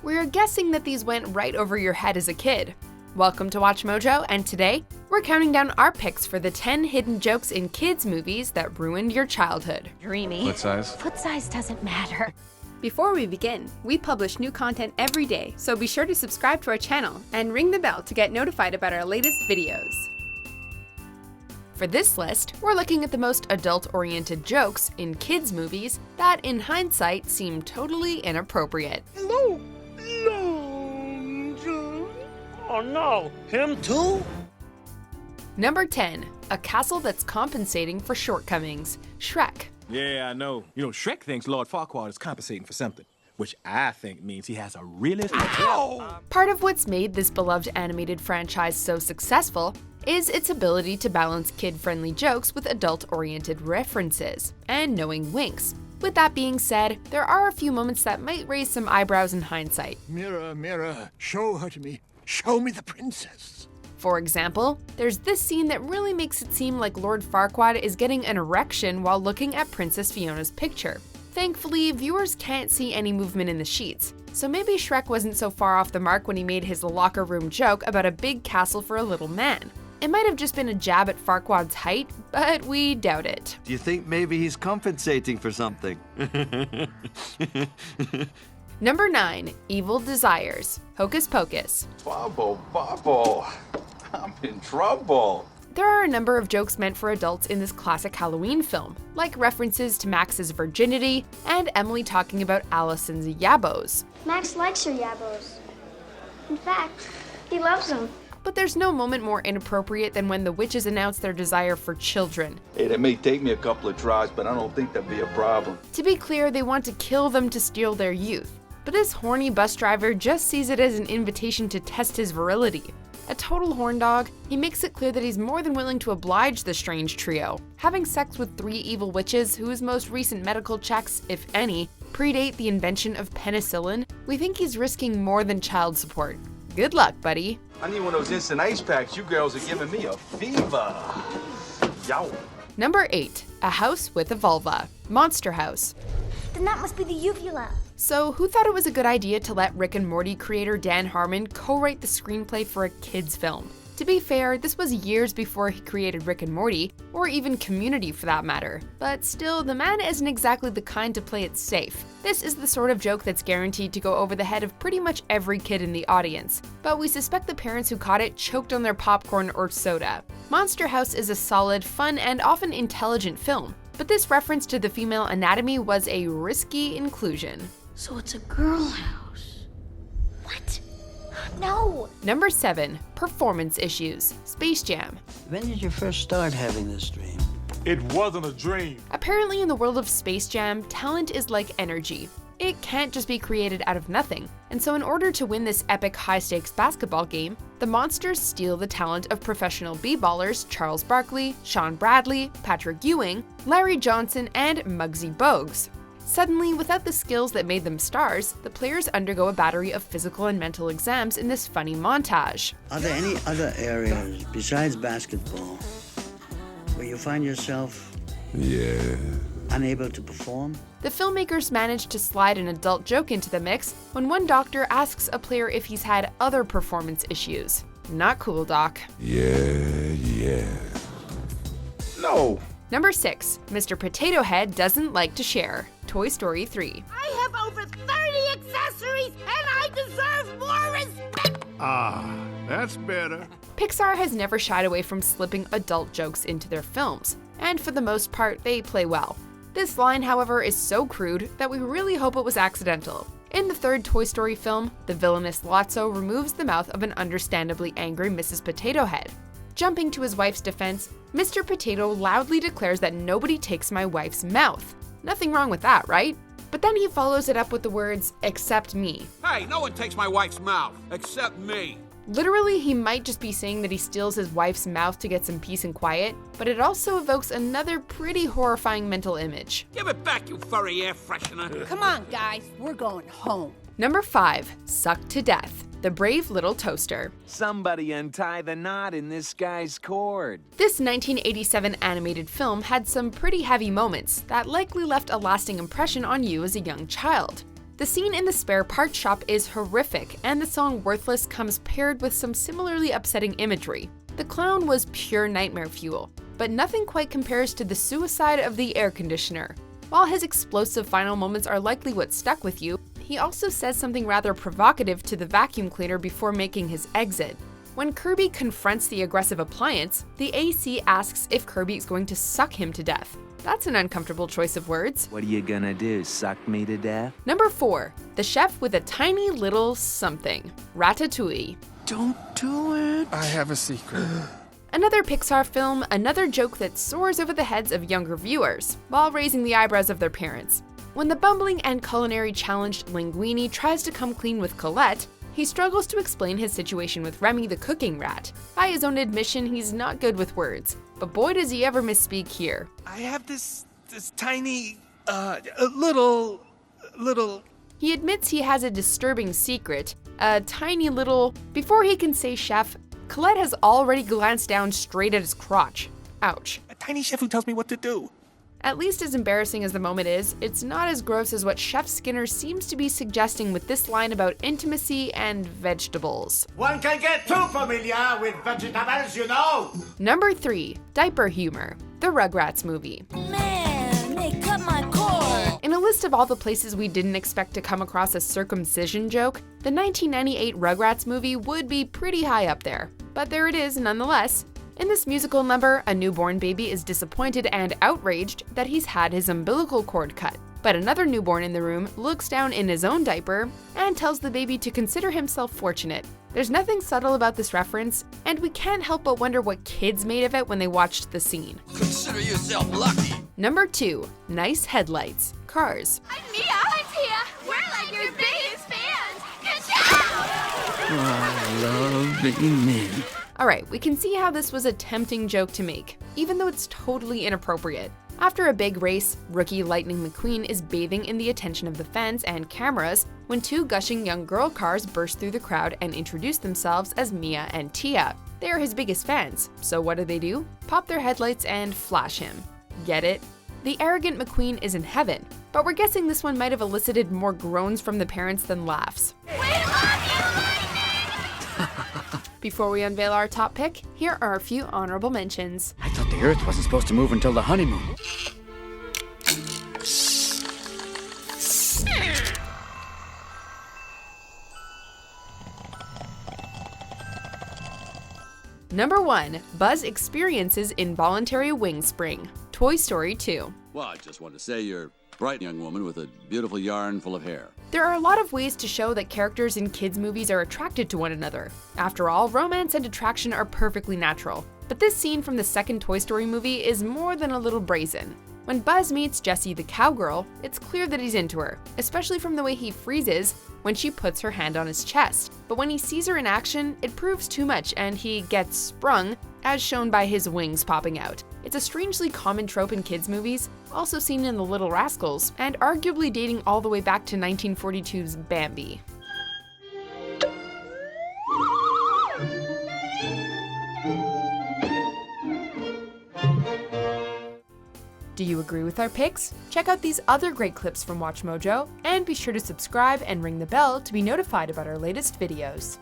We're guessing that these went right over your head as a kid. Welcome to Watch Mojo, and today, we're counting down our picks for the 10 hidden jokes in kids' movies that ruined your childhood. Dreamy. Foot size? Foot size doesn't matter. Before we begin, we publish new content every day, so be sure to subscribe to our channel and ring the bell to get notified about our latest videos. For this list, we're looking at the most adult-oriented jokes in kids' movies that, in hindsight, seem totally inappropriate. Hello, Long John. Oh no, him too? Number 10. A castle that's compensating for shortcomings. Shrek. Yeah, I know. You know, Shrek thinks Lord Farquaad is compensating for something, which I think means he has a really... Part of what's made this beloved animated franchise so successful is its ability to balance kid-friendly jokes with adult-oriented references and knowing winks. With that being said, there are a few moments that might raise some eyebrows in hindsight. Mirror, mirror, show her to me. Show me the princess. For example, there's this scene that really makes it seem like Lord Farquaad is getting an erection while looking at Princess Fiona's picture. Thankfully, viewers can't see any movement in the sheets, so maybe Shrek wasn't so far off the mark when he made his locker room joke about a big castle for a little man. It might have just been a jab at Farquaad's height, but we doubt it. Do you think maybe he's compensating for something? Number 9. Evil Desires. Hocus Pocus. Bubble, bubble. I'm in trouble. There are a number of jokes meant for adults in this classic Halloween film, like references to Max's virginity and Emily talking about Allison's yabos. Max likes her yabos. In fact, he loves them. But there's no moment more inappropriate than when the witches announce their desire for children. Hey, that may take me a couple of tries, but I don't think that'd be a problem. To be clear, they want to kill them to steal their youth. But this horny bus driver just sees it as an invitation to test his virility. A total horn dog, he makes it clear that he's more than willing to oblige the strange trio. Having sex with 3 evil witches whose most recent medical checks, if any, predate the invention of penicillin, we think he's risking more than child support. Good luck, buddy. I need one of those instant ice packs. You girls are giving me a fever. Yow. Number 8. A House with a Vulva. Monster House. Then that must be the uvula. So who thought it was a good idea to let Rick and Morty creator Dan Harmon co-write the screenplay for a kids' film? To be fair, this was years before he created Rick and Morty, or even Community for that matter. But still, the man isn't exactly the kind to play it safe. This is the sort of joke that's guaranteed to go over the head of pretty much every kid in the audience, but we suspect the parents who caught it choked on their popcorn or soda. Monster House is a solid, fun, and often intelligent film, but this reference to the female anatomy was a risky inclusion. So it's a girl house. What? No! Number 7. Performance Issues. Space Jam. When did you first start having this dream? It wasn't a dream. Apparently in the world of Space Jam, talent is like energy. It can't just be created out of nothing, and so in order to win this epic high-stakes basketball game, the monsters steal the talent of professional b-ballers Charles Barkley, Sean Bradley, Patrick Ewing, Larry Johnson, and Muggsy Bogues. Suddenly, without the skills that made them stars, the players undergo a battery of physical and mental exams in this funny montage. Are there any other areas besides basketball where you find yourself unable to perform? The filmmakers managed to slide an adult joke into the mix when one doctor asks a player if he's had other performance issues. Not cool, Doc. No. Number 6. Mr. Potato Head doesn't like to share. Toy Story 3. I have over 30 accessories and I deserve more respect! Ah, that's better. Pixar has never shied away from slipping adult jokes into their films, and for the most part, they play well. This line, however, is so crude that we really hope it was accidental. In the 3rd Toy Story film, the villainous Lotso removes the mouth of an understandably angry Mrs. Potato Head. Jumping to his wife's defense, Mr. Potato loudly declares that nobody takes my wife's mouth. Nothing wrong with that, right? But then he follows it up with the words, "except me." Hey, no one takes my wife's mouth, except me. Literally, he might just be saying that he steals his wife's mouth to get some peace and quiet, but it also evokes another pretty horrifying mental image. Give it back, you furry air freshener. Come on, guys, we're going home. Number 5. Sucked to Death. The Brave Little Toaster. Somebody untie the knot in this guy's cord. This 1987 animated film had some pretty heavy moments that likely left a lasting impression on you as a young child. The scene in the spare parts shop is horrific, and the song Worthless comes paired with some similarly upsetting imagery. The clown was pure nightmare fuel, but nothing quite compares to the suicide of the air conditioner. While his explosive final moments are likely what stuck with you, he also says something rather provocative to the vacuum cleaner before making his exit. When Kirby confronts the aggressive appliance, the AC asks if Kirby is going to suck him to death. That's an uncomfortable choice of words. What are you gonna do, suck me to death? Number 4. The chef with a tiny little something. Ratatouille. Don't do it. I have a secret. Another Pixar film, another joke that soars over the heads of younger viewers, while raising the eyebrows of their parents. When the bumbling and culinary challenged Linguini tries to come clean with Colette, he struggles to explain his situation with Remy the cooking rat. By his own admission, he's not good with words, but boy does he ever misspeak here. I have this tiny, little... He admits he has a disturbing secret, a tiny little... Before he can say chef, Colette has already glanced down straight at his crotch. Ouch. A tiny chef who tells me what to do. At least as embarrassing as the moment is, it's not as gross as what Chef Skinner seems to be suggesting with this line about intimacy and vegetables. One can get too familiar with vegetables, you know! Number 3. Diaper humor. The Rugrats movie. Man, they cut my cord. In a list of all the places we didn't expect to come across a circumcision joke, the 1998 Rugrats movie would be pretty high up there. But there it is nonetheless. In this musical number, a newborn baby is disappointed and outraged that he's had his umbilical cord cut. But another newborn in the room looks down in his own diaper and tells the baby to consider himself fortunate. There's nothing subtle about this reference, and we can't help but wonder what kids made of it when they watched the scene. Consider yourself lucky. Number 2. Nice headlights. Cars. I'm Mia. I'm Tia. We're like your biggest fans. Good job! I love being me. Alright, we can see how this was a tempting joke to make, even though it's totally inappropriate. After a big race, rookie Lightning McQueen is bathing in the attention of the fans and cameras when 2 gushing young girl cars burst through the crowd and introduce themselves as Mia and Tia. They are his biggest fans, so what do? Pop their headlights and flash him. Get it? The arrogant McQueen is in heaven, but we're guessing this one might have elicited more groans from the parents than laughs. We love you, Lightning! Before we unveil our top pick, here are a few honorable mentions. I thought the Earth wasn't supposed to move until the honeymoon. Number 1. Buzz experiences involuntary wing spring. Toy Story 2. Well, I just want to say you're a bright young woman with a beautiful yarn full of hair. There are a lot of ways to show that characters in kids' movies are attracted to one another. After all, romance and attraction are perfectly natural. But this scene from the second Toy Story movie is more than a little brazen. When Buzz meets Jessie the cowgirl, it's clear that he's into her, especially from the way he freezes when she puts her hand on his chest. But when he sees her in action, it proves too much and he gets sprung, as shown by his wings popping out. It's a strangely common trope in kids' movies, also seen in The Little Rascals, and arguably dating all the way back to 1942's Bambi. Do you agree with our picks? Check out these other great clips from WatchMojo, and be sure to subscribe and ring the bell to be notified about our latest videos.